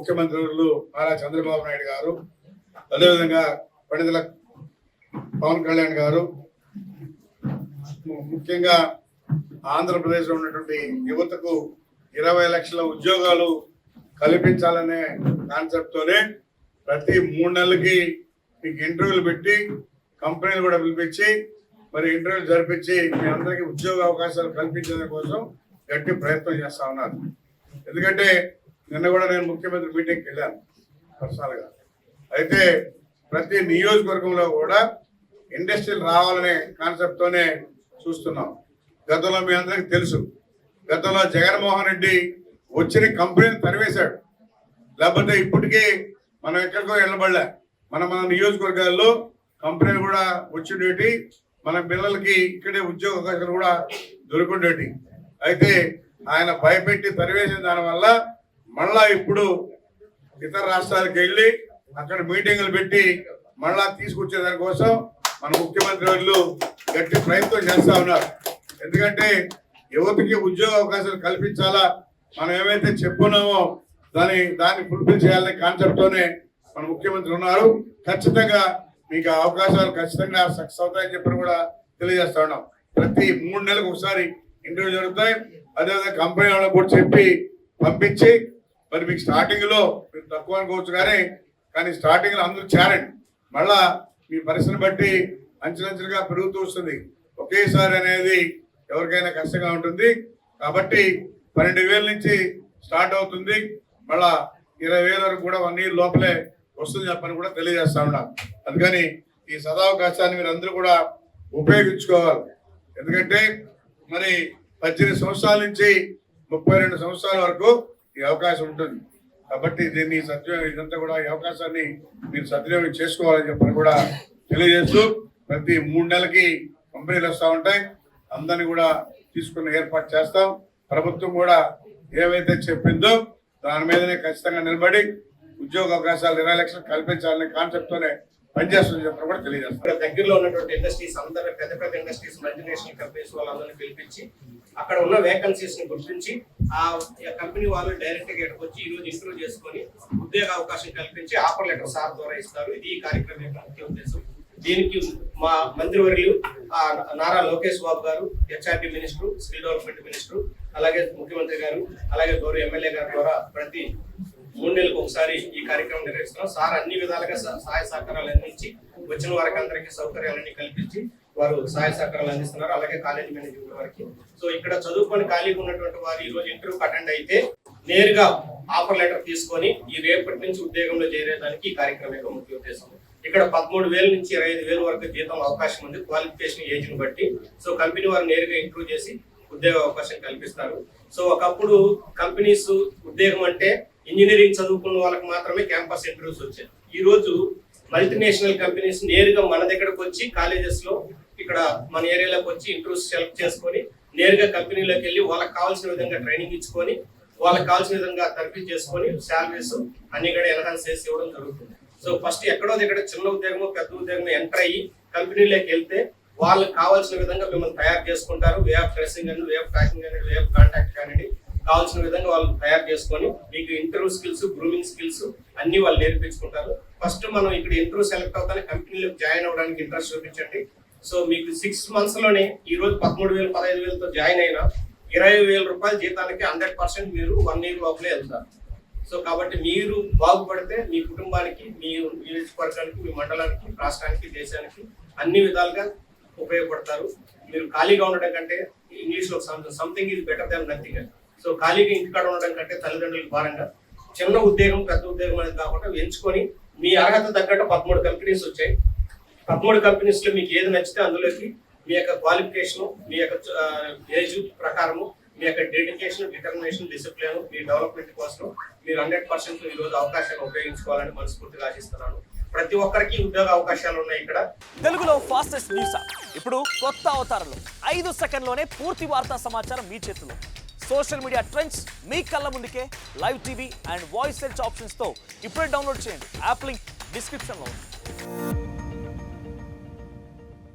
ముఖ్యమంత్రులు నారా చంద్రబాబు నాయుడు గారు, అదేవిధంగా పండితుల పవన్ కళ్యాణ్ గారు, ముఖ్యంగా ఆంధ్రప్రదేశ్లో ఉన్నటువంటి యువతకు 20 లక్షల ఉద్యోగాలు కల్పించాలనే కాన్సెప్ట్తోనే ప్రతి 3 నెలలకి మీకు ఇంటర్వ్యూలు పెట్టి కంపెనీలు కూడా పిలిపించి మరి ఇంటర్వ్యూలు జరిపించి మీ అందరికీ ఉద్యోగ అవకాశాలు కల్పించడం కోసం గట్టి ప్రయత్నం చేస్తా ఉన్నారు. ఎందుకంటే నిన్న కూడా నేను ముఖ్యమంత్రి మీటింగ్కి వెళ్ళాను పర్సనల్గా. అయితే ప్రతి నియోజకవర్గంలో కూడా ఇండస్ట్రీలు రావాలనే కాన్సెప్ట్తోనే చూస్తున్నాం. గతంలో మీ అందరికీ తెలుసు, గతంలో జగన్మోహన్ రెడ్డి వచ్చిన కంపెనీని తరివేశాడు. లేకపోతే ఇప్పటికీ మనం ఎక్కడికో వెళ్ళబడలే, మన నియోజకవర్గాల్లో కంపెనీలు కూడా వచ్చేటి, మన పిల్లలకి ఇక్కడే ఉద్యోగ అవకాశాలు కూడా దొరుకుండేటి. అయితే ఆయన భయపెట్టి తరివేసిన దానివల్ల మళ్ళా ఇప్పుడు ఇతర రాష్ట్రాలకు వెళ్ళి అక్కడ మీటింగులు పెట్టి మళ్ళా తీసుకొచ్చే దానికోసం మన ముఖ్యమంత్రి వాళ్ళు గట్టి ప్రయత్నం చేస్తా ఉన్నారు. ఎందుకంటే యువతకి ఉద్యోగ అవకాశాలు కల్పించాలా, మనం ఏమైతే చెప్పుకున్నామో దాన్ని ఫుల్ఫిల్ చేయాలనే కాన్సెప్ట్తోనే మన ముఖ్యమంత్రి ఉన్నారు. ఖచ్చితంగా మీకు అవకాశాలు ఖచ్చితంగా సక్సెస్ అవుతాయని చెప్పి కూడా తెలియజేస్తా ఉన్నాం. ప్రతి 3 నెలలకు ఒకసారి ఇంటర్వ్యూ జరుగుతాయి. అదేవిధంగా కంపెనీ వాళ్ళకు కూడా చెప్పి పంపించి మరి మీకు స్టార్టింగ్ లో మీరు తక్కువ అనుకోవచ్చు కానీ స్టార్టింగ్ లో అందరూ చేరండి. మళ్ళా మీ పరిస్థితిని బట్టి అంచెలంచెలుగా పెరుగుతూ వస్తుంది. ఒకేసారి అనేది ఎవరికైనా కష్టంగా ఉంటుంది. కాబట్టి 12,000 నుంచి స్టార్ట్ అవుతుంది. మళ్ళా 20,000 వరకు కూడా 1 year లోపలే వస్తుంది చెప్పని కూడా తెలియజేస్తా ఉన్నాం. అందుకని ఈ సదావకాశాన్ని మీరు అందరూ కూడా ఉపయోగించుకోవాలి. ఎందుకంటే మరి 18 సంవత్సరాల నుంచి 32 సంవత్సరాల వరకు ఈ అవకాశం ఉంటుంది. కాబట్టి దీన్ని ఇదంతా కూడా ఈ అవకాశాన్ని మీరు సద్వినియోగం చేసుకోవాలని చెప్పని కూడా తెలియజేస్తూ ప్రతి 3 నెలలకి కంపెనీలు వస్తూ ఉంటాయి. అందరినీ కూడా తీసుకుని ఏర్పాటు చేస్తాం. ప్రభుత్వం కూడా ఏవైతే చెప్పిందో దాని మీదనే ఖచ్చితంగా నిలబడి ఉద్యోగ అవకాశాలు 20 లక్షలు కల్పించాలనే కాన్సెప్ట్తోనే పనిచేస్తుంది చెప్పడం కూడా తెలియజేస్తారు. దగ్గరలో ఉన్నటువంటి ఇండస్ట్రీస్ అందరూ పెద్ద ఇండస్ట్రీస్, మల్టీనేషనల్ కంపెనీస్ వాళ్ళందరినీ పిలిపించి అక్కడ ఉన్న వేకెన్సీస్ ని గుర్తించి ఆ కంపెనీ వాళ్ళు డైరెక్ట్ గా ఇక్కడికి వచ్చి ఈ రోజు ఇంటర్వ్యూ చేసుకొని ఉద్యోగ అవకాశం కల్పించి ఆఫర్ లెటర్ సార్ ద్వారా ఇస్తారు. ఇది ఈ కార్యక్రమం యొక్క ముఖ్య ఉద్దేశం. దీనికి మా మంత్రివర్యులు నారా లోకేష్ బాబు గారు, HRD minister, skill development minister, అలాగే ముఖ్యమంత్రి గారు, అలాగే గౌరవ ఎమ్మెల్యే గారి ద్వారా ప్రతి 3 నెలలకు ఒకసారి ఈ కార్యక్రమం నిర్వహిస్తున్నాం. సార్ అన్ని విధాలుగా సహాయ సహకారాలు అందించి వచ్చిన వారికి అందరికీ సౌకర్యాలన్నీ కల్పించి వారు సహాయ సహకారాలు అందిస్తున్నారు. అలాగే కాలేజ్ మేనేజ్మెంట్ వారికి. సో ఇక్కడ చదువుకొని ఖాళీగా ఉన్నటువంటి వారు ఈ రోజు ఇంటర్వ్యూకి అటెండ్ అయితే నేరుగా ఆఫర్ లెటర్ తీసుకొని ఈ రేపటి నుంచి ఉద్యోగంలో చేరేదానికి ఈ కార్యక్రమం యొక్క ముఖ్య ఉద్దేశం. ఇక్కడ 13,000 నుంచి 25,000 వరకు జీతం అవకాశం ఉంది క్వాలిఫికేషన్ ఏజ్ ని బట్టి. సో కంపెనీ వారు నేరుగా ఇంటర్వ్యూ చేసి ఉద్యోగ అవకాశం కల్పిస్తారు. సో ఒకప్పుడు కంపెనీస్ ఉద్యోగం అంటే ఇంజనీరింగ్ చదువుకున్న వాళ్ళకి మాత్రమే క్యాంపస్ ఇంటర్వ్యూస్ వచ్చాయి. ఈ రోజు మల్టీనేషనల్ కంపెనీస్ నేరుగా మన దగ్గరకు వచ్చి కాలేజెస్ లో ఇక్కడ మన ఏరియాలోకి వచ్చి ఇంటర్వ్యూస్ సెలెక్ట్ చేసుకొని నేరుగా కంపెనీలోకి వెళ్ళి వాళ్ళకి కావాల్సిన విధంగా ట్రైనింగ్ ఇచ్చుకొని వాళ్ళకి కావాల్సిన విధంగా తర్ఫీ చేసుకొని శాలరీస్ అన్ని కూడా ఎన్హాన్స్ చేసి ఇవ్వడం జరుగుతుంది. సో ఫస్ట్ ఎక్కడో దగ్గర చిన్న ఉద్యోగమో పెద్ద ఉద్యోగమో ఎంటర్ అయ్యి కంపెనీలోకి వెళ్తే వాళ్ళకి కావాల్సిన విధంగా మిమ్మల్ని తయారు చేసుకుంటారు. వే ఆఫ్ డ్రెస్సింగ్ అని, వే ఆఫ్ ప్యాకింగ్ అని, వే ఆఫ్ కాంటాక్ట్ కానీ కావాల్సిన విధంగా వాళ్ళు తయారు చేసుకొని మీకు ఇంటర్వ్యూ స్కిల్స్, గ్రూమింగ్ స్కిల్స్ అన్ని వాళ్ళు నేర్పించుకుంటారు. ఫస్ట్ మనం ఇక్కడ ఇంటర్వ్యూ సెలెక్ట్ అవుతానే కంపెనీలోకి జాయిన్ అవ్వడానికి ఇంట్రెస్ట్ చూపించండి. సో మీకు 6 months లోనే ఈ రోజు 13,000, 15,000తో జాయిన్ అయినా 20,000 రూపాయల జీతానికి 100% మీరు 1 year లోపలే వెళ్తారు. సో కాబట్టి మీరు బాగుపడితే మీ కుటుంబానికి, మీ నియోజకవర్గానికి, మీ మండలానికి, రాష్ట్రానికి, దేశానికి అన్ని విధాలుగా ఉపయోగపడతారు. మీరు ఖాళీగా ఉండడం కంటే ఇంగ్లీష్ లో something is better than nothing అని. సో ఖాళీగా ఇంటికాడ ఉండడం కంటే తల్లిదండ్రులకు భారంగా చిన్న ఉద్యోగం, పెద్ద ఉద్యోగం అనేది కాకుండా ఎంచుకొని మీ అర్హత తగ్గట్టు 13 కంపెనీస్ వచ్చాయి. 13 కంపెనీస్ లో మీకు ఏది నచ్చితే అందులోకి మీ యొక్క క్వాలిఫికేషన్, మీ యొక్క ఏజ్ ప్రకారము, మీ యొక్క డెడికేషన్, డిటర్మినేషన్, డిసిప్లిన్, మీ డెవలప్మెంట్ కోసం మీరు 100% ఈ రోజు అవకాశాన్ని ఉపయోగించుకోవాలని మనస్ఫూర్తిగా ఆశిస్తున్నాను. ప్రతి ఒక్కరికి ఉద్యోగ అవకాశాలు ఉన్నాయి. ఇక్కడ తెలుగులో ఫాస్టెస్ట్ న్యూస్ ఇప్పుడు కొత్త అవతారంలో 5 సెకండ్లోనే పూర్తి వార్తా సమాచారం మీ చేతిలో. సోషల్ మీడియా ట్రెండ్స్ మీ కళ్ళ ముందుకే live TV and voice search ఆప్షన్స్తో ఇప్పుడే డౌన్లోడ్ చేయండి. యాప్ లింక్ డిస్క్రిప్షన్లో ఉంది.